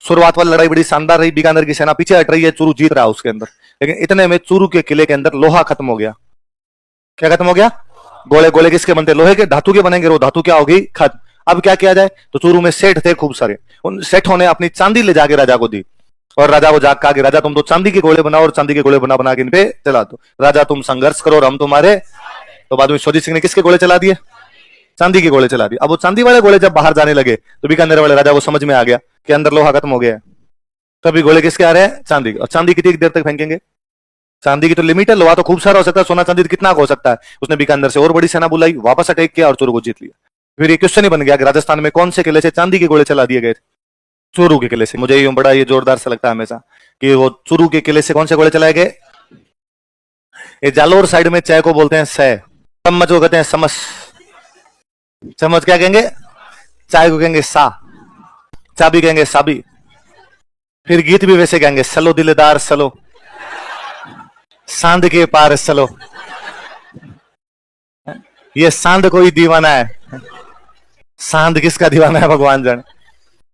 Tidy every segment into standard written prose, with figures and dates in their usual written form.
शुरुआत वाली लड़ाई बड़ी शानदार रही, बीकानेर की सेना पीछे हट रही है, चूरू जीत रहा है उसके अंदर, लेकिन इतने में चूरू के किले के अंदर लोहा खत्म हो गया। क्या खत्म हो गया? गोले। गोले किसके बनते? लोहे के, धातु के बनेंगे, वो धातु क्या होगी? खत्म। अब क्या किया जाए? तो चूरू में सेठ थे खूब सारे, उन सेठों ने अपनी चांदी ले जाके राजा को दी, और राजा को जाग कहा कि राजा तुम तो चांदी के गोले बनाओ, और चांदी के गोले बना बना के इन पे चला दो, राजा तुम संघर्ष करो और हम तुम्हारे। तो बाद में स्वदेश सिंह ने किसके गोले चला दिए? चांदी के गोले चला दिए। अब वो चांदी वाले गोले जब बाहर जाने लगे तो बीकानेर वाले राजा को समझ में आ गया कि अंदर लोहा खत्म हो गया है, तभी गोले किसके आ रहे हैं? चांदी के। और चांदी कितनी देर तक फेंकेंगे? चांदी की तो लिमिट है, लोहा तो खूब सारा हो सकता है, सोना चांदी कितना हो सकता है। उसने बीकानेर से और बड़ी सेना बुलाई, वापस अटैक किया और चूरू को जीत लिया। फिर ये क्वेश्चन ही बन गया कि राजस्थान में कौन से किले से चांदी के गोले चला दिए गए थे? चूरू के किले से। मुझे ये बड़ा ये जोरदार से लगता है हमेशा कि वो चूरू के किले से कौन से गोले चलाए गए? ये जालोर साइड में चाय को बोलते हैं सह, चम्मच को कहते हैं समस, चम्मच क्या कहेंगे? चाय को कहेंगे सा, चाबी कहेंगे साबी। फिर गीत भी वैसे कहेंगे, सलो दिलदार सलो, सांद के पार चलो। ये सांद कोई दीवाना है, सांद किसका दीवाना है भगवान जाने।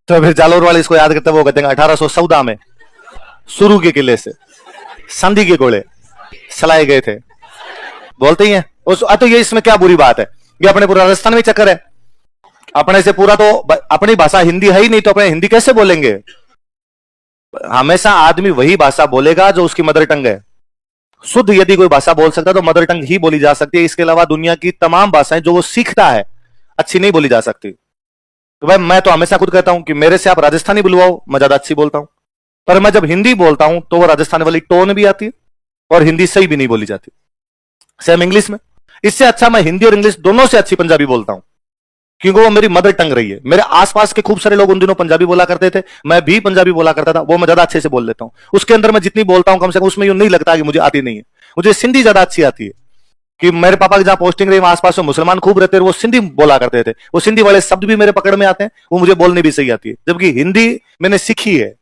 तो फिर जालोर वाले इसको याद करते, वो कहते हैं 1814 में चूरू के किले से सांदी के गोले चलाए गए थे, बोलते ही हैं। तो ये इसमें क्या बुरी बात है? ये अपने पूरा राजस्थान में चक्कर है, अपने से पूरा तो अपनी भाषा हिंदी है ही नहीं, तो अपने हिंदी कैसे बोलेंगे? हमेशा आदमी वही भाषा बोलेगा जो उसकी मदर टंग है। शुद्ध यदि कोई भाषा बोल सकता है तो मदर टंग ही बोली जा सकती है, इसके अलावा दुनिया की तमाम भाषाएं जो वो सीखता है अच्छी नहीं बोली जा सकती। तो भाई मैं तो हमेशा खुद कहता हूं कि मेरे से आप राजस्थानी बुलवाओ, मैं ज्यादा अच्छी बोलता हूं, पर मैं जब हिंदी बोलता हूं तो वो राजस्थानी वाली टोन भी आती है और हिंदी सही भी नहीं बोली जाती। सेम इंग्लिश में, इससे अच्छा मैं हिंदी और इंग्लिश दोनों से अच्छी पंजाबी बोलता हूं, क्योंकि वो मेरी मदर टंग रही है। मेरे आसपास के खूब सारे लोग उन दिनों पंजाबी बोला करते थे, मैं भी पंजाबी बोला करता था, वो मैं ज्यादा अच्छे से बोल लेता हूं। उसके अंदर मैं जितनी बोलता हूं कम से कम उसमें यूं नहीं लगता कि मुझे आती नहीं है। मुझे सिंधी ज्यादा अच्छी आती है, कि मेरे पापा की जहां पोस्टिंग रही आसपास में मुसलमान खूब रहते थे, वो सिंधी बोला करते थे, वो सिंधी वाले शब्द भी मेरे पकड़ में आते हैं, वो मुझे बोलनी भी सही आती है। जबकि हिंदी मैंने सीखी है,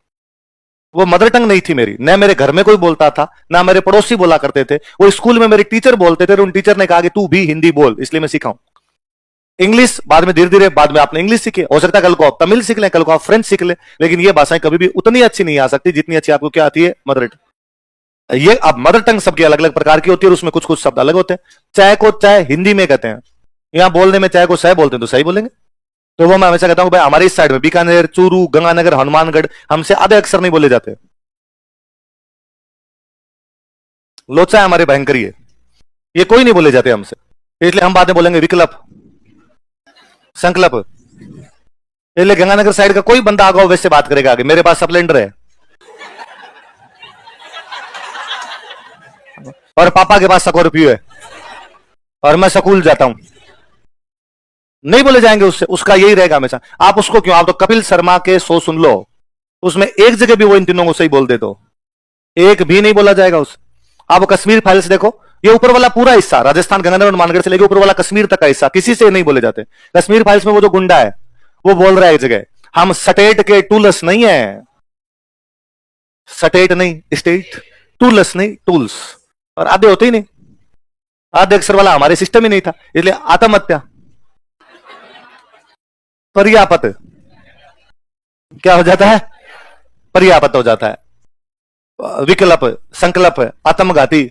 वो मदर टंग नहीं थी मेरी, न मेरे घर में कोई बोलता था, ना मेरे पड़ोसी बोला करते थे, वो स्कूल में मेरे टीचर बोलते थे, उन टीचर ने कहा कि तू भी हिंदी बोल, इसलिए मैं सीखा हूं। इंग्लिश बाद में धीरे धीरे बाद में आपने इंग्लिश सीखे, हो सकता है कल को आप तमिल सीख लें, कल को आप फ्रेंच सीख लें, लेकिन ये भाषाएं कभी भी उतनी अच्छी नहीं आ सकती जितनी अच्छी आपको क्या आती है? Mother tongue. ये अब मदर टंग सबकी अलग अलग प्रकार की होती है और उसमें कुछ कुछ शब्द अलग होते हैं। चाय को चाय हिंदी में कहते हैं, यहां बोलने में चाय को सह बोलते हैं, तो सही बोलेंगे। तो वो मैं हमेशा कहता हूं भाई हमारी इस साइड में बीकानेर, चूरू, गंगानगर, हनुमानगढ़, हमसे आधे अक्षर नहीं बोले जाते। लोचा हमारे भयंकरी है, ये कोई नहीं बोले जाते हमसे, इसलिए हम बाद में बोलेंगे विकल्प, संकल्प। इसलिए गंगानगर साइड का कोई बंदा आगा वैसे बात करेगा आगे, मेरे पास स्प्लेंडर है और पापा के पास स्कॉर्पियो है और मैं स्कूल जाता हूं, नहीं बोले जाएंगे उससे, उसका यही रहेगा हमेशा। आप उसको क्यों, आप तो कपिल शर्मा के शो सुन लो, उसमें एक जगह भी वो इन तीनों को सही बोल दे, तो एक भी नहीं बोला जाएगा उससे। आप कश्मीर फाइल्स देखो, ये ऊपर वाला पूरा हिस्सा राजस्थान, गंगानगर, हनुमानगढ़ से लेकर ऊपर वाला कश्मीर तक का हिस्सा किसी से नहीं बोले जाते। कश्मीर फाइल्स में वो जो गुंडा है वो बोल रहा है एक जगह, हम स्टेट के टूल्स नहीं है, स्टेट नहीं स्टेट, टूल्स नहीं टूल्स, और आधे होते ही नहीं, आधे अक्षर वाला हमारे सिस्टम ही नहीं था, इसलिए आत्महत्या। पर्यापत क्या हो जाता है? पर्यापत हो जाता है। विकल्प, संकल्प, आत्मघाती,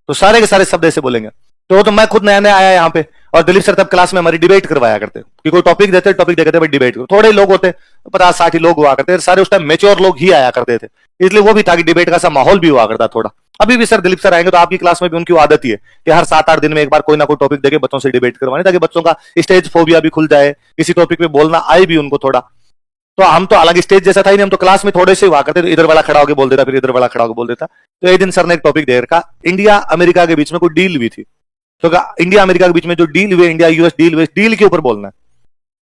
तो सारे के सारे शब्द ऐसे बोलेंगे। तो मैं खुद नया नया आया यहाँ पे, और दिलीप सर तब क्लास में हमारी डिबेट करवाया करते कि कोई टॉपिक देते, टॉपिक देते भाई डिबेट करो। थोड़े लोग होते, 50-60 लोग हुआ करते, सारे उस टाइम मेच्योर लोग ही आया करते थे, इसलिए वो भी था कि डिबेट का सा माहौल भी हुआ करता थोड़ा। अभी भी सर दिलीप सर आएंगे तो आपकी क्लास में भी उनकी आदत ही है कि हर 7-8 दिन में एक बार कोई ना कोई टॉपिक देके बच्चों से डिबेट करवाने, ताकि बच्चों का स्टेज फोबिया भी खुल जाए, किसी टॉपिक पे बोलना आए भी उनको थोड़ा। तो हम तो अलग स्टेज जैसा था ही नहीं, हम तो क्लास में थोड़े से हुआ करते, तो इधर वाला खड़ा होकर बोल देता, फिर इधर वाला खड़ा होकर बोल देता। तो एक दिन सर ने एक टॉपिक दे रखा, इंडिया अमेरिका के बीच में कोई डील हुई थी, तो इंडिया अमेरिका के बीच में जो डील हुई, इंडिया यूएस डील हुई, डील के ऊपर बोलना है।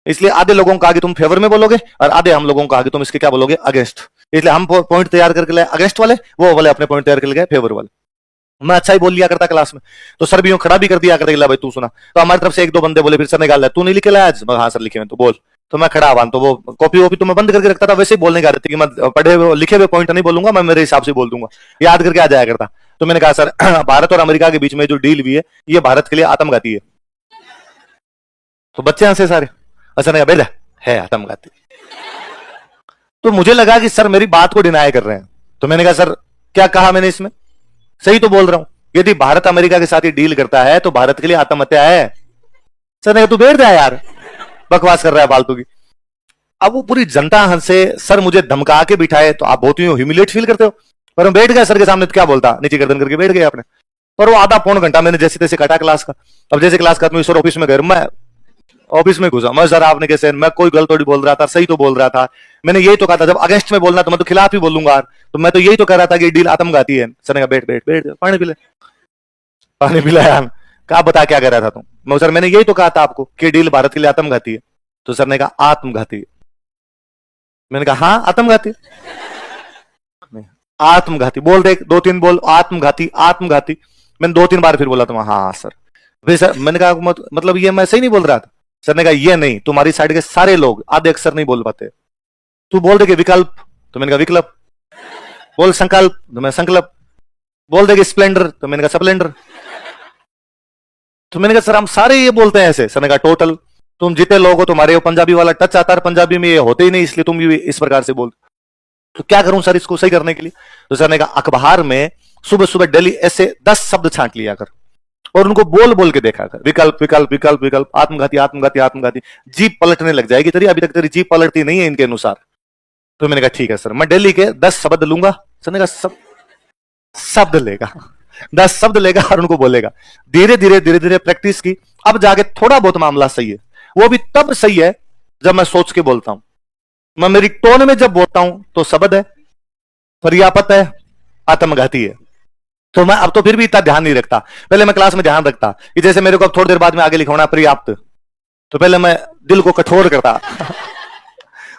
इसलिए आधे लोगों का आगे तुम फेवर में बोलोगे और आधे हम लोगों का आगे तुम इसके क्या बोलोगे? अगेंस्ट। इसलिए हम पॉइंट तैयार करके लाए अगेंस्ट वाले, वो वाले अपने पॉइंट तैयार करके गए फेवर वाले। मैं अच्छा ही बोल लिया करता क्लास में, तो सर भी यूं खड़ा भी कर दिया करता, भाई तू सुना। तो हमारी तरफ से 1-2 बंदे बोले, फिर सर ने कहा तू नहीं लिखे लाया आज? हाँ सर लिखे, तो बोल। तो मैं खड़ा हुआ, तो वो कॉपी वॉपी तो मैं बंद करके रखता था, वैसे ही बोलने की आदत थी कि मैं पढ़े हुए लिखे हुए पॉइंट नहीं बोलूंगा, मैं मेरे हिसाब से बोल दूंगा, याद करके आ जाया करता। तो मैंने कहा सर भारत और अमेरिका के बीच में जो डील हुई है ये भारत के लिए आत्मघाती है। तो बच्चे हंसे सारे, अच्छा नहीं बेटा है आत्मघाती। तो मुझे लगा कि सर मेरी बात को डिनाई कर रहे हैं। तो मैंने कहा सर क्या कहा मैंने इसमें, सही तो बोल रहा हूं, यदि भारत अमेरिका के साथ ही डील करता है तो भारत के लिए आत्महत्या है। सर ने कहा तू बैठ जा यार, बकवास कर रहा है फालतू की। अब वो पूरी जनता हंसे, सर मुझे धमका के बिठाए, तो आप बहुत ही ह्यूमिलेट फील करते हो। पर हम बैठ गए सर के सामने, तो क्या बोलता, नीचे गर्दन करके बैठ गए आपने। पर वो आधा पौन घंटा मैंने जैसे तैसे काटा क्लास का। अब जैसे क्लास खत्म हुई सर ऑफिस में गए, मैं ऑफिस में घुसा, मैं सर आपने कैसे, मैं कोई गलत थोड़ी बोल रहा था, सही तो बोल रहा था, मैंने यही तो कहा था, जब अगेंस्ट में बोलना तो मैं तो खिलाफ ही बोलूंगा, तो मैं तो यही तो कह रहा था कि डील आत्मघाती है। सर ने कहा बैठ बैठ बैठ, पानी पिले, पानी पिलाया। कहा बता क्या कह रहा था तुम। मैं सर मैंने यही तो कहा था आपको कि डील भारत के लिए आत्मघाती है। तो सर ने कहा आत्मघाती है। मैंने कहा हाँ आत्मघाती, आत्मघाती बोल दे, दो तीन बोल, आत्मघाती आत्मघाती। मैंने दो तीन बार फिर बोला, तुम हाँ सर। फिर सर मैंने कहा मतलब ये मैं सही नहीं बोल रहा था। सर ने कहा ये नहीं, तुम्हारी साइड के सारे लोग आधे अक्षर नहीं बोल पाते, तू बोल दे कि विकल्प, तो मैंने कहा विकल्प, बोल संकल्प, तो मैं संकल्प, बोल दे कि स्प्लेंडर, तो मैंने कहा स्प्लेंडर। तो मैंने कहा सर हम सारे ये बोलते हैं ऐसे। सर ने कहा टोटल, तुम जितने लोग हो तुम्हारे वो पंजाबी वाला टच आता है, पंजाबी में ये होते ही नहीं, इसलिए तुम भी इस प्रकार से बोल। तो क्या करूं सर इसको सही करने के लिए। तो सर ने कहा अखबार में सुबह सुबह डेली ऐसे 10 शब्द छांट लिया कर और उनको बोल बोल के देखा कर, विकल्प विकल्प विकल्प विकल्प, आत्मघाती आत्मघाती आत्मघाती, जीप पलटने लग जाएगी तेरी, अभी तक तेरी जीप पलटती नहीं है इनके अनुसार। तो मैंने कहा ठीक है सर, मैं डेली के 10 शब्द लूंगा। सर ने कहा शब्द लेगा, 10 शब्द लेगा और उनको बोलेगा। धीरे धीरे धीरे धीरे प्रैक्टिस की, अब जाके थोड़ा बहुत मामला सही है। वो भी तब सही है जब मैं सोच के बोलता हूं, मैं मेरी टोन में जब बोलता हूं तो शब्द है, पर्याप्त है, आत्मघाती है। तो मैं अब तो फिर भी इतना ध्यान नहीं रखता। पहले मैं क्लास में ध्यान रखता कि जैसे मेरे को अब थोड़ी देर बाद में आगे लिखवाना पर्याप्त, तो पहले मैं दिल को कठोर करता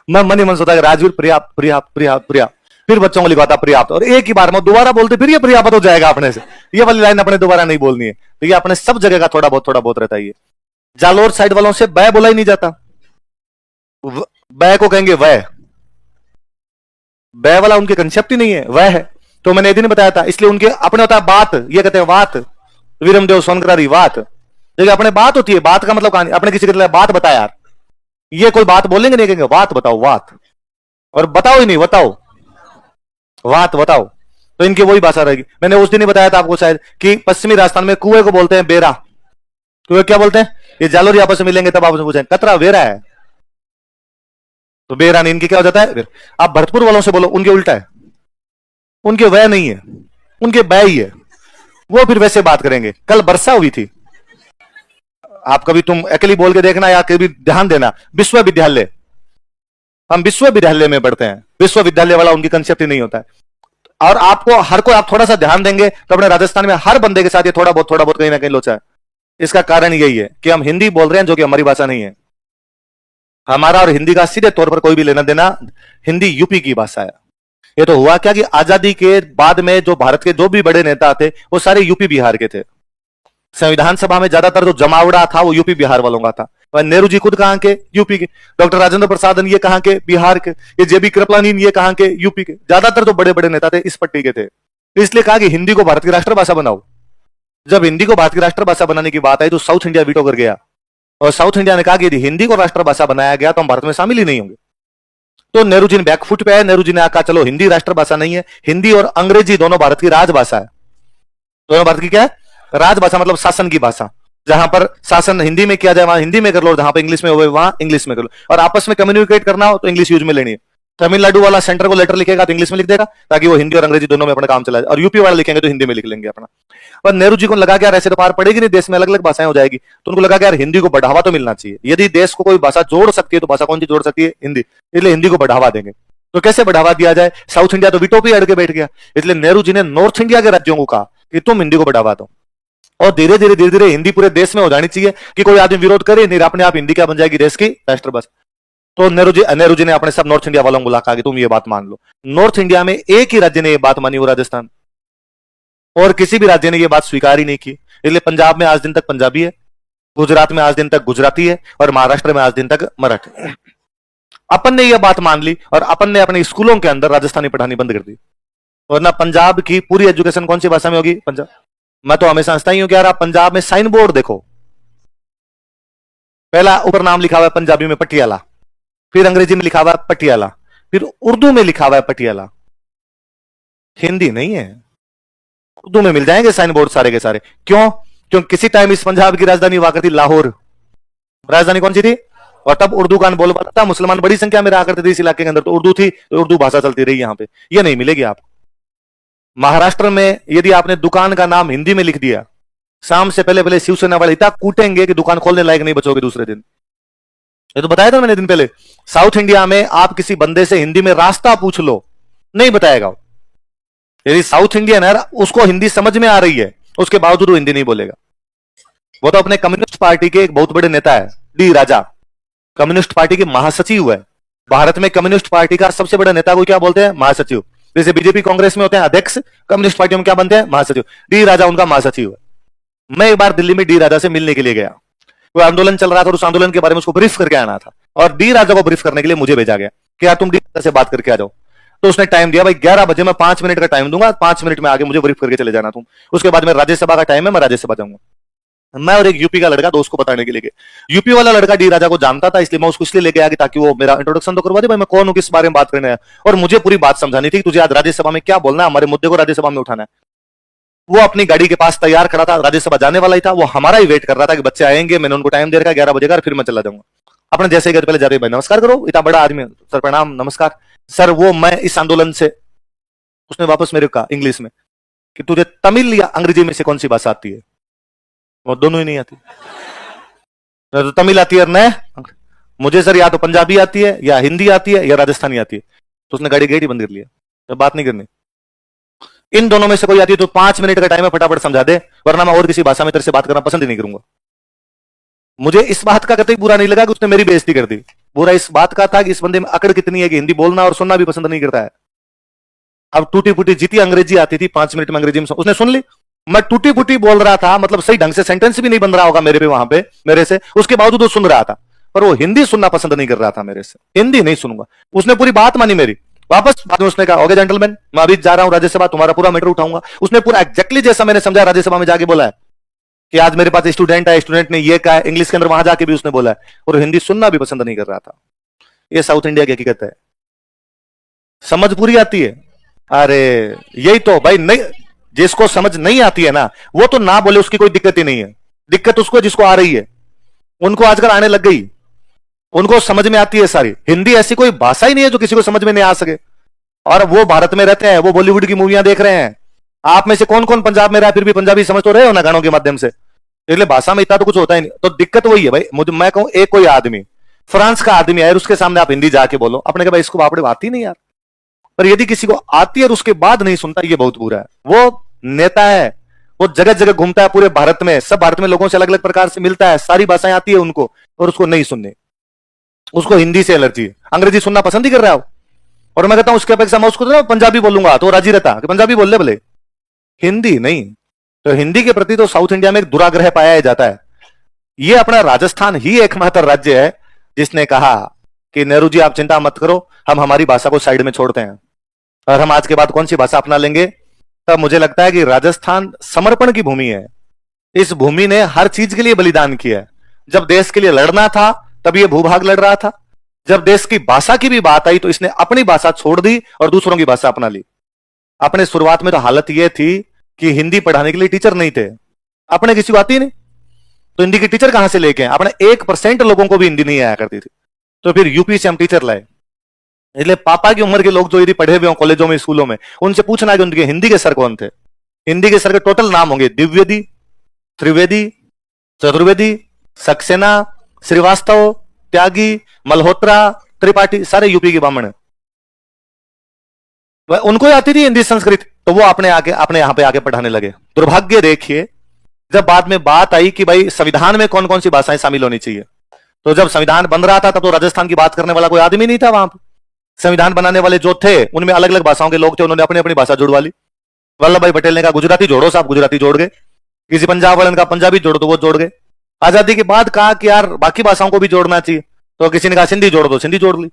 मैं मन ही मन सोचता राजवीर पर्याप्त पर्याप्त पर्याप्त पर्याप्त, फिर बच्चों को लिखवाता पर्याप्त, और एक ही बार में दोबारा बोलते फिर ये पर्याप्त हो जाएगा अपने से। ये वाली लाइन अपने दोबारा नहीं बोलनी है। तो ये अपने सब जगह का थोड़ा बहुत रहता है। ये जालोर साइड वालों से बै बोला ही नहीं जाता, बै को कहेंगे वह, बै वाला उनके कंसेप्ट ही नहीं है, वह है। तो मैंने एक दिन बताया था, इसलिए उनके अपने होता है बात, ये कहते हैं बात, वीरमदेव सोनकरारी बात, देखिए अपने बात होती है, बात का मतलब कहानी, अपने किसी के बात बता यार, ये कोई बात बोलेंगे नहीं, कहेंगे बात बताओ बात, और बताओ ही नहीं बताओ बात बताओ। तो इनकी वही भाषा रहेगी। मैंने उस दिन ही बताया था आपको शायद कि पश्चिमी राजस्थान में कुएं को बोलते हैं बेरा। कुएं क्या बोलते हैं, ये जालोरी आपस में मिलेंगे तब आपस में पूछेंगे कतरा बेरा है, तो बेरा नहीं, इनकी क्या हो जाता है। फिर आप भरतपुर वालों से बोलो, उनके उल्टा है, उनके वह नहीं है, उनके बै ही है, वो फिर वैसे बात करेंगे। कल वर्षा हुई थी, आप कभी तुम अकेली बोल के देखना या कभी ध्यान देना, विश्वविद्यालय, हम विश्वविद्यालय में पढ़ते हैं, विश्वविद्यालय वाला उनकी कंसेप्ट ही नहीं होता है। और आपको हर कोई आप थोड़ा सा ध्यान देंगे तो अपने राजस्थान में हर बंदे के साथ ये थोड़ा बहुत कहीं ना कहीं लोचा है। इसका कारण यही है कि हम हिंदी बोल रहे हैं जो कि हमारी भाषा नहीं है। हमारा और हिंदी का सीधे तौर पर कोई भी लेना देना, हिंदी यूपी की भाषा है। ये तो हुआ क्या कि आजादी के बाद में जो भारत के जो भी बड़े नेता थे वो सारे यूपी बिहार के थे। संविधान सभा में ज्यादातर जो जमावड़ा था वो यूपी बिहार वालों का था। नेहरू जी खुद कहां के, यूपी के। डॉक्टर राजेंद्र प्रसाद ये कहां के, बिहार के। ये जेबी कृपलानी ये कहां के, यूपी के। ज्यादातर जो बड़े बड़े नेता थे इस पट्टी के थे। इसलिए कहा कि हिंदी को भारत की राष्ट्रभाषा बनाओ। जब हिंदी को भारत की राष्ट्रभाषा बनाने की बात आई तो साउथ इंडिया वीटो कर गया, और साउथ इंडिया ने कहा कि यदि हिंदी को राष्ट्रभाषा बनाया गया तो हम भारत में शामिल ही नहीं होंगे। तो नेहरू जी ने बैकफुट पे आए, नेहरू जी ने कहा चलो हिंदी राष्ट्रभाषा नहीं है, हिंदी और अंग्रेजी दोनों भारत की राजभाषा है। दोनों भारत की क्या है, राजभाषा, मतलब शासन की भाषा। जहां पर शासन हिंदी में किया जाए वहां हिंदी में कर लो, जहां पर इंग्लिश में हो वहां इंग्लिश में कर लो, और आपस में कम्युनिकेट करना हो तो इंग्लिश यूज में लेनी है। तमिलनाडु वाला सेंटर को लेटर लिखेगा तो इंग्लिश में लिख देगा ताकि वो हिंदी और अंग्रेजी दोनों में अपना काम चलाए, और यूपी वाला लिखेंगे तो हिंदी में लिख लेंगे अपना। और नेहरू जी को लगा कि यार ऐसे तो पार पड़ेगी नहीं, देश में अलग अलग भाषाएं हो जाएगी। तो उनको लगा कि यार हिंदी को बढ़ावा तो मिलना चाहिए, यदि देश को कोई भाषा जोड़ सकती है तो भाषा कौन सी जोड़ सकती है, हिंदी। इसलिए हिंदी को बढ़ावा देंगे। तो कैसे बढ़ावा दिया जाए, साउथ इंडिया तो वीटो पे अड़ के बैठ गया। इसलिए नेहरू जी ने नॉर्थ इंडिया के राज्यों को कहा कि तुम हिंदी को बढ़ावा दो, और धीरे धीरे हिंदी पूरे देश में हो जानी चाहिए कि कोई आदमी विरोध करे नहीं, अपने आप हिंदी क्या बन जाएगी, देश की राष्ट्रभाषा। तो नेहरू जी ने अपने सब नॉर्थ इंडिया वालों को कहा कि तुम ये बात मान लो। नॉर्थ इंडिया में एक ही राज्य ने ये बात मानी, वो राजस्थान, और किसी भी राज्य ने ये बात स्वीकार ही नहीं की। इसलिए पंजाब में आज दिन तक पंजाबी है, गुजरात में आज दिन तक गुजराती है, और महाराष्ट्र में आज दिन तक मराठी। अपन ने यह बात मान ली और अपन ने अपने स्कूलों के अंदर राजस्थानी पढ़ानी बंद कर दी। वरना पंजाब की पूरी एजुकेशन कौन सी भाषा में होगी, पंजाब। मैं तो हमेशा हंसता ही हूं कि यार आप पंजाब में साइन बोर्ड देखो, पहला ऊपर नाम लिखा हुआ है पंजाबी में पटियाला, फिर अंग्रेजी में लिखा हुआ है पटियाला, फिर उर्दू में लिखा हुआ है पटियाला, हिंदी नहीं है। उर्दू में मिल जाएंगे साइन बोर्ड सारे के सारे। क्यों? क्योंकि किसी टाइम इस पंजाब की राजधानी हुआ करती लाहौर। राजधानी कौन सी थी? और तब उर्दू का बोल था, मुसलमान बड़ी संख्या में रहा करते थे इस इलाके के अंदर, तो उर्दू थी, तो उर्दू भाषा चलती रही यहां पे। ये नहीं मिलेगी आपको। महाराष्ट्र में यदि आपने दुकान का नाम हिंदी में लिख दिया, शाम से पहले पहले शिवसेना वाले इतना कूटेंगे कि दुकान खोलने लायक नहीं बचोगे दूसरे दिन। ये तो बताया था मैंने दिन पहले। साउथ इंडिया में आप किसी बंदे से हिंदी में रास्ता पूछ लो, नहीं बताएगा। यदि साउथ इंडियन है, उसको हिंदी समझ में आ रही है, उसके बावजूद वो हिंदी नहीं बोलेगा। वो तो अपने कम्युनिस्ट पार्टी के एक बहुत बड़े नेता है, डी राजा, कम्युनिस्ट पार्टी के महासचिव है। भारत में कम्युनिस्ट पार्टी का सबसे बड़ा नेता को क्या बोलते हैं? महासचिव। जैसे बीजेपी कांग्रेस में होते हैं अध्यक्ष, कम्युनिस्ट पार्टी में क्या बनते हैं? महासचिव। डी राजा उनका महासचिव है। मैं एक बार दिल्ली में डी राजा से मिलने के लिए गया। कोई आंदोलन चल रहा था और उस आंदोलन के बारे में उसको ब्रीफ करके आना था, और डी राजा को ब्रीफ करने के लिए मुझे भेजा गया कि यार तुम डी राजा से बात करके आ जाओ। तो उसने टाइम दिया, भाई 11 बजे मैं 5 मिनट का टाइम दूंगा, 5 मिनट में आगे मुझे ब्रीफ करके चले जाना तुम। उसके बाद में राज्यसभा का टाइम है, मैं राज्यसभा जाऊंगा। मैं और एक यूपी का लड़का दोस्त को बताने के लिए गए। यूपी वाला लड़का डी राजा को जानता था, इसलिए मैं उसको इसलिए लेके आया कि ताकि वो मेरा इंट्रोडक्शन तो करवा दे, भाई मैं कौन हूं, किस बारे में बात करने आया। और मुझे पूरी बात समझानी थी कि तुझे आज राज्यसभा में क्या बोलना है, हमारे मुद्दे को राज्यसभा में उठाना है। वो अपनी गाड़ी के पास तैयार खड़ा था, राज्यसभा जाने वाला ही था। वो हमारा ही वेट कर रहा था कि बच्चे आएंगे, मैंने उनको टाइम दे रखा 11 बजे का, फिर मैं चला जाऊंगा। अपने जैसे घर पहले जाते, भाई नमस्कार करो, इतना बड़ा आदमी, सर प्रणाम नमस्कार सर। वो मैं इस आंदोलन से, उसने वापस मेरे कहा इंग्लिश में कि तुझे तमिल या अंग्रेजी में से कौन सी भाषा आती है? वो दोनों ही नहीं आती। तो तमिल आती है न, मुझे सर या तो पंजाबी आती है, या हिंदी आती है, या राजस्थानी आती है। तो उसने गाड़ी गेट ही बंद कर लिया, तो बात नहीं करनी। इन दोनों में से कोई आती है तो 5 मिनट का टाइम है, फटाफट समझा दे, वरना मैं और किसी भाषा में तेरे से बात करना पसंद ही नहीं करूंगा। मुझे इस बात का कतई बुरा नहीं लगा कि उसने मेरी बेइज्जती कर दी। बुरा इस बात का था कि इस बंदे में अकड़ कितनी है कि हिंदी बोलना और सुनना भी पसंद नहीं करता है। अब टूटी फूटी जितनी अंग्रेजी आती थी, 5 मिनट में अंग्रेजी में उसने सुन ली। मैं टूटी फूटी बोल रहा था, मतलब सही ढंग से सेंटेंस भी नहीं बन रहा होगा मेरे पे वहां पे मेरे से, उसके बावजूद वो सुन रहा था। पर वो हिंदी सुनना पसंद नहीं कर रहा था मेरे से। हिंदी नहीं सुनूंगा। उसने पूरी बात मानी मेरी। वापस बाद में उसने कहा, ओके जेंटलमैन, मैं अभी जा रहा हूं राज्यसभा, तुम्हारा पूरा मैटर उठाऊंगा। उसने पूरा एग्जैक्टली जैसा मैंने समझा राज्यसभा में जाके बोला है कि आज मेरे पास स्टूडेंट है, स्टूडेंट ने ये कहा है, इंग्लिश के अंदर वहां जाके भी उसने बोला है। और हिंदी सुनना भी पसंद नहीं कर रहा था। ये साउथ इंडिया की हकीकत है। समझ पूरी आती है। अरे यही तो भाई, नहीं जिसको समझ नहीं आती है ना, वो तो ना बोले, उसकी कोई दिक्कत ही नहीं है। दिक्कत उसको जिसको आ रही है। उनको आजकल आने लग गई, उनको समझ में आती है सारी। हिंदी ऐसी कोई भाषा ही नहीं है जो किसी को समझ में नहीं आ सके। और वो भारत में रहते हैं, वो बॉलीवुड की मूवियां देख रहे हैं। आप में से कौन कौन पंजाब में रहा, फिर भी पंजाबी समझ तो रहे हो ना गानों के माध्यम से। इसलिए भाषा में इतना तो कुछ होता ही नहीं। तो दिक्कत वही है भाई। मुझे मैं कहूं, एक कोई आदमी फ्रांस का आदमी है, उसके सामने आप हिंदी जाके बोलो, अपने कहा भाई इसको बापड़े आती नहीं यार। पर यदि किसी को आती है और उसके बाद नहीं सुनता, ये बहुत बुरा है। वो नेता है, वो जगह जगह घूमता है पूरे भारत में, सब भारत में लोगों से अलग अलग प्रकार से मिलता है, सारी भाषाएं आती है उनको, और उसको नहीं सुननी। उसको हिंदी से एलर्जी है, अंग्रेजी सुनना पसंद ही कर रहा हो। और मैं कहता हूं उसके अपेक्षा मैं उसको तो पंजाबी बोलूंगा तो राजी रहता कि पंजाबी बोल ले भले, हिंदी नहीं। तो हिंदी के प्रति तो साउथ इंडिया में एक दुराग्रह पाया जाता है। ये अपना राजस्थान ही एकमात्र राज्य है जिसने कहा कि नेहरू जी आप चिंता मत करो, हम हमारी भाषा को साइड में छोड़ते हैं और हम आज के बाद कौन सी भाषा अपना लेंगे। तब मुझे लगता है कि राजस्थान समर्पण की भूमि है। इस भूमि ने हर चीज के लिए बलिदान किया है। जब देश के लिए लड़ना था तब ये भूभाग लड़ रहा था। जब देश की भाषा की भी बात आई तो इसने अपनी भाषा छोड़ दी और दूसरों की भाषा अपना ली। अपने शुरुआत में तो हालत यह थी कि हिंदी पढ़ाने के लिए टीचर नहीं थे, अपने किसी को आती नहीं, तो हिंदी के टीचर कहां से लेके आए? अपने 1% लोगों को भी हिंदी नहीं आया करती थी, तो फिर यूपी से हम टीचर लाए। इसलिए पापा की उम्र के लोग जो यदि पढ़े हुए हो कॉलेजों में, स्कूलों में, उनसे पूछना कि उनके हिंदी के सर कौन थे। हिंदी के सर के टोटल नाम होंगे द्विवेदी, त्रिवेदी, चतुर्वेदी, सक्सेना, श्रीवास्तव, त्यागी, मल्होत्रा, त्रिपाठी, सारे यूपी के ब्राह्मण। उनको आती थी हिंदी संस्कृत, तो वो अपने यहां पे आके पढ़ाने लगे। दुर्भाग्य देखिए, जब बाद में बात आई कि भाई संविधान में कौन कौन सी भाषाएं शामिल होनी चाहिए, तो जब संविधान बन रहा था तब तो राजस्थान की बात करने वाला कोई आदमी नहीं था वहां पर। संविधान बनाने वाले जो थे उनमें अलग अलग भाषाओं के लोग थे, उन्होंने अपनी अपनी भाषा जुड़वा ली। वल्लभ भाई पटेल ने कहा गुजराती जोड़ो साहब, गुजराती जोड़ गए। किसी पंजाब वाले ने कहा पंजाबी जोड़ो, तो वो जोड़ गए। आजादी के बाद कहा कि यार बाकी भाषाओं को भी जोड़ना चाहिए, तो किसी ने कहा सिंधी जोड़ दो, सिंधी जोड़ ली।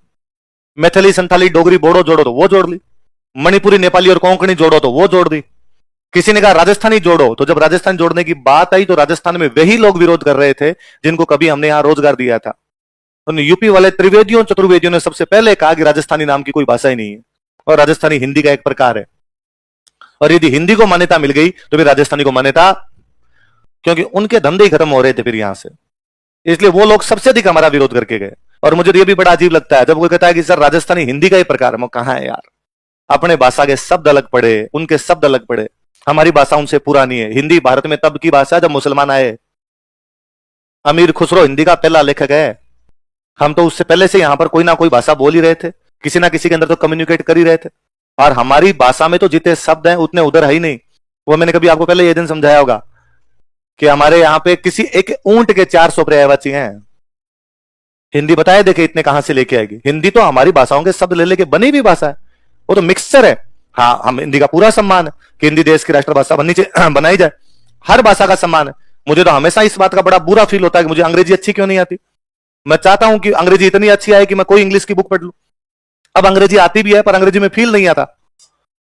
मैथिली, संथाली, डोगरी, बोडो जोड़ो, तो वो जोड़ ली। मणिपुरी, नेपाली और कोंकणी जोड़ो, तो वो जोड़ दी। किसी ने कहा राजस्थानी जोड़ो, तो जब राजस्थान जोड़ने की बात आई तो राजस्थान में वही लोग विरोध कर रहे थे जिनको कभी हमने यहां रोजगार दिया था। उन यूपी वाले त्रिवेदियों चतुर्वेदियों ने सबसे पहले कहा कि राजस्थानी नाम की कोई भाषा ही नहीं है और राजस्थानी हिंदी का एक प्रकार है, और यदि हिंदी को मान्यता मिल गई तो फिर राजस्थानी को मान्यता, क्योंकि उनके धंधे ही खत्म हो रहे थे फिर यहां से, इसलिए वो लोग सबसे अधिक हमारा विरोध करके गए। और मुझे तो ये भी बड़ा अजीब लगता है जब कोई कहता है कि सर राजस्थानी हिंदी का ही प्रकार है। मैं कहां है यार, अपने भाषा के शब्द अलग पड़े, उनके शब्द अलग पड़े, हमारी भाषा उनसे पुरानी है। हिंदी भारत में तब की भाषा जब मुसलमान आए, अमीर खुसरो हिंदी का पहला लेखक है, हम तो उससे पहले से यहां पर कोई ना कोई भाषा बोल ही रहे थे, किसी ना किसी के अंदर तो कम्युनिकेट कर ही रहे थे, और हमारी भाषा में तो जितने शब्द हैं उतने उधर है ही नहीं। वो मैंने कभी आपको पहले ये दिन समझाया होगा कि हमारे यहां पे किसी एक ऊंट के 400 पर्यायवाची हैं। हिंदी बताए देखे इतने कहां से लेके आएगी। हिंदी तो हमारी भाषाओं के शब्द ले लेके बनी हुई भाषा है, वो तो मिक्सचर है। हाँ, हम हिंदी का पूरा सम्मान है कि हिंदी देश की राष्ट्रभाषा बननी चाहिए, बनाई जाए, हर भाषा का सम्मान है। मुझे तो हमेशा इस बात का बड़ा बुरा फील होता है कि मुझे अंग्रेजी अच्छी क्यों नहीं आती। मैं चाहता हूं कि अंग्रेजी इतनी अच्छी आए कि मैं कोई इंग्लिश की बुक पढ़ लूं। अब अंग्रेजी आती भी है पर अंग्रेजी में फील नहीं आता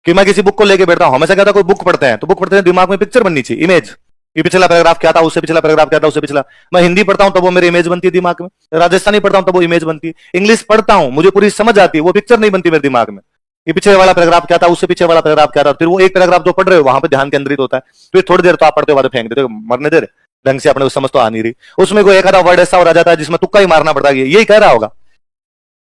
कि मैं किसी बुक को लेके बैठता हूं। हमेशा कहता कोई बुक पढ़ते हैं तो बुक पढ़ते हैं दिमाग में पिक्चर बननी चाहिए, इमेज, ये पिछला पैराग्राफ क्या था, उससे पिछला पैराग्राफ क्या था, उससे पिछला। मैं हिंदी पढ़ता हूं तो वो मेरी इमेज बनती है दिमाग में, राजस्थानी पढ़ता हूं तो वो इमेज बनती है, इंग्लिश पढ़ता हूं मुझे पूरी समझ आती है, वो पिक्चर नहीं बनती मेरे दिमाग में। ये पीछे वाला पैराग्राफ क्या था, उससे पीछे वाला पैराग्राफ क्या था, फिर वो एक पैराग्राफ जो पढ़ रहे हो वहां पे ध्यान केंद्रित होता है, फिर थोड़ी देर तो आप पढ़ते हो बाद फेंक देते हो, मरने दे ढंग से अपने को समझ तो आ नहीं रही। उसमें कोई एक आधा वर्ड ऐसा हो रह जाता है जिसमें तुक्का ही मारना पड़ता है, यही कह रहा होगा,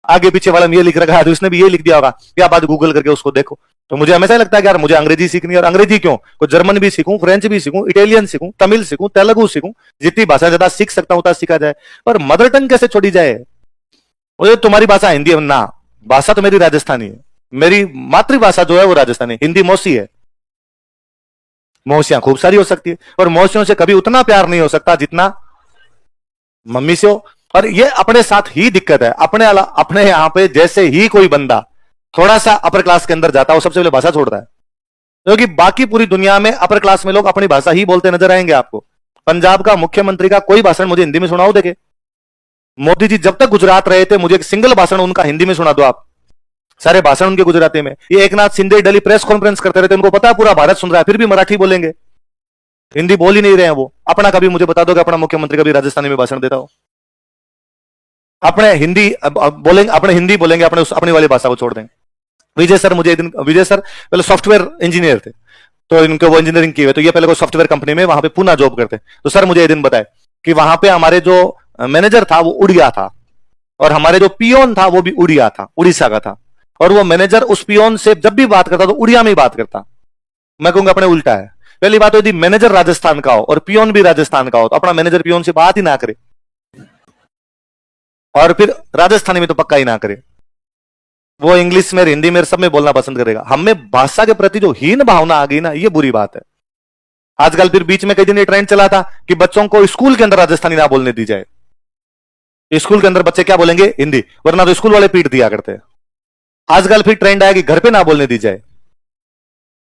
आगे पीछे वाला में ये लिख रखा है तो इसने भी ये लिख दिया होगा, या बाद गूगल करके उसको देखो। तो मुझे हमेशा लगता है कि यार मुझे अंग्रेजी सीखनी है, और अंग्रेजी क्यों, कोई जर्मन भी सीखूं, फ्रेंच भी सीखूं, इटालियन सीखूं, तमिल सीखूं, तेलुगु सीखूं, जितनी भाषा ज्यादा सीख सकता हूं उतना सीखा जाए, पर मदर टंग कैसे छोड़ी जाए। मुझे तुम्हारी भाषा हिंदी है ना, भाषा तो मेरी राजस्थानी है, मेरी मातृभाषा जो है वो राजस्थानी, हिंदी मौसी है। मौसियां खूब सारी हो सकती है, और मौसियों से कभी उतना प्यार नहीं हो सकता जितना मम्मी से हो। और ये अपने साथ ही दिक्कत है, अपने यहां पे जैसे ही कोई बंदा थोड़ा सा अपर क्लास के अंदर जाता है वो सबसे पहले भाषा छोड़ता है, क्योंकि बाकी पूरी दुनिया में अपर क्लास में लोग अपनी भाषा ही बोलते नजर आएंगे आपको। पंजाब का मुख्यमंत्री का कोई भाषण मुझे हिंदी में सुनाओ देखे। मोदी जी जब तक गुजरात रहे थे मुझे एक सिंगल भाषण उनका हिंदी में सुना दो आप, सारे भाषण उनके गुजराती में। ये एकनाथ शिंदे दिल्ली प्रेस कॉन्फ्रेंस करते रहते, उनको पता है पूरा भारत सुन रहा है, फिर भी मराठी बोलेंगे, हिंदी बोल ही नहीं रहे हैं वो। अपना कभी मुझे बता दो कि अपना मुख्यमंत्री कभी राजस्थानी में भाषण देता हो। अपने हिंदी बोलेंगे, अपने हिंदी बोलेंगे, अपनी वाली भाषा को छोड़ देंगे। विजय सर मुझे एक दिन, विजय सर पहले सॉफ्टवेयर इंजीनियर थे, तो इनके वो इंजीनियरिंग की हुई, तो ये पहले कोई सॉफ्टवेयर कंपनी में वहां पे पुणे जॉब करते, तो सर मुझे एक दिन बताए कि वहां पे हमारे जो मैनेजर था वो उड़िया था, और हमारे जो पियोन था वो भी उड़िया था, उड़ीसा का था, और वो मैनेजर उस पियोन से जब भी बात करता तो उड़िया में ही बात करता। मैं कहूंगा अपने उल्टा है। पहली बात तो यदि मैनेजर राजस्थान का हो और पियोन भी राजस्थान का हो तो अपना मैनेजर पियोन से बात ही ना करे, और फिर राजस्थानी में तो पक्का ही ना करे। वो इंग्लिश में, हिंदी में, सब में बोलना पसंद करेगा। हमें भाषा के प्रति जो हीन भावना आ गई ना, ये बुरी बात है। आजकल फिर बीच में कई दिन ये ट्रेंड चला था कि बच्चों को स्कूल के अंदर राजस्थानी ना बोलने दी जाए। स्कूल के अंदर बच्चे क्या बोलेंगे, हिंदी, वरना तो स्कूल वाले पीट दिया करते हैं। आजकल फिर ट्रेंड आया कि घर पे ना बोलने दी जाए।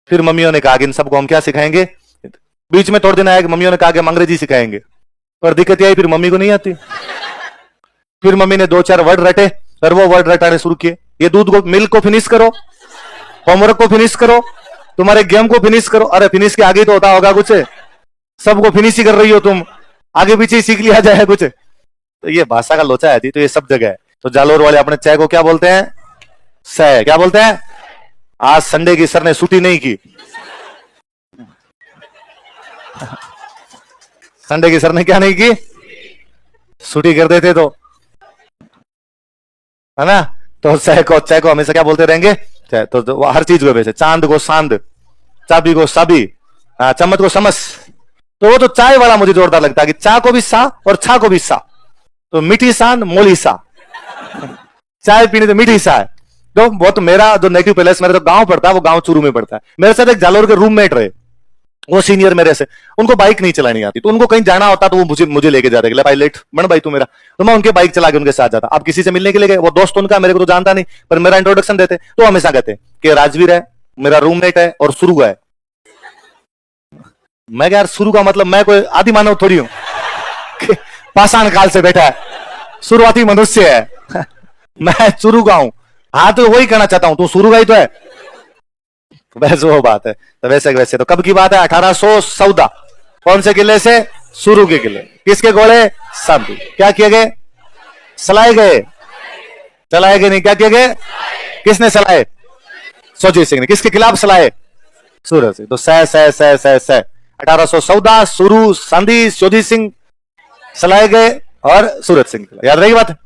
फिर मम्मियों ने कहा कि इन सबको हम क्या सिखाएंगे। बीच में थोड़े दिन आया कि मम्मियों ने कहा कि हम अंग्रेजी सिखाएंगे, पर दिक्कत आई फिर मम्मी को नहीं आती। फिर मम्मी ने 2-4 वर्ड रटे और वो वर्ड रटाने शुरू किए। ये दूध को, मिल्क को फिनिश करो, होमवर्क को फिनिश करो, तुम्हारे गेम को फिनिश करो। अरे फिनिश के आगे तो होता होगा कुछ, सबको फिनिश ही कर रही हो तुम, आगे पीछे ही सीख लिया जाए कुछ। तो ये भाषा का लोचा है थी, तो ये सब जगह है। तो जालोर वाले अपने चाय को क्या बोलते हैं, सह, क्या बोलते हैं। आज संडे की सर ने छुट्टी नहीं की, संडे की सर ने क्या नहीं की, छुट्टी कर देते तो, है ना। तो चाय को हमेशा क्या बोलते रहेंगे, तो हर चीज को वैसे, चांद को सांद, चाबी को साबी, चम्मच को समस। तो वो तो चाय वाला मुझे जोरदार लगता है कि चा को भी सा और छा को भी सा, तो मीठी सांद मोली सा, चाय पीने तो मीठी सा है। तो वो तो मेरा जो नेटिव पैलेस, मेरा तो गांव पड़ता है, वो गांव चूरू में पड़ता है। मेरे साथ एक जालोर के रूममेट रहे, वो सीनियर मेरे से, उनको बाइक नहीं चलानी आती, तो उनको कहीं जाना होता तो वो मुझे लेके जाते, भाई लेट बन भाई तू मेरा, तो मैं उनके बाइक चला के उनके साथ जाता। अब किसी से मिलने के लिए गए, वो दोस्त उनका, मेरे को तो जानता नहीं, पर मेरा इंट्रोडक्शन देते तो हमेशा कहते कि राजवीर है मेरा रूममेट है और सुरु है। मैं यार सुरु का मतलब मैं कोई आदि मानव थोड़ी हूं, पाषाण काल से बैठा है, शुरुआती मनुष्य है। मैं सुरु का हूं, हाँ तो वही कहना चाहता हूं, तू शुरू का ही तो है। वैसे वो बात है। तो वैसे तो कब की बात है, 1814। कौन से किले से, सुरु के किले। किसके घोड़े, संत। क्या किए गए, सलाए गए, चलाए गए नहीं, क्या किए गए? किसने सलाए? सुरजीत सिंह ने। किसके खिलाफ सलाए? सूरज सिंह। तो स 1814 सुरू, संधि, सुरजीत सिंह सलाए गए और सूरज सिंह। याद रहेगी बात?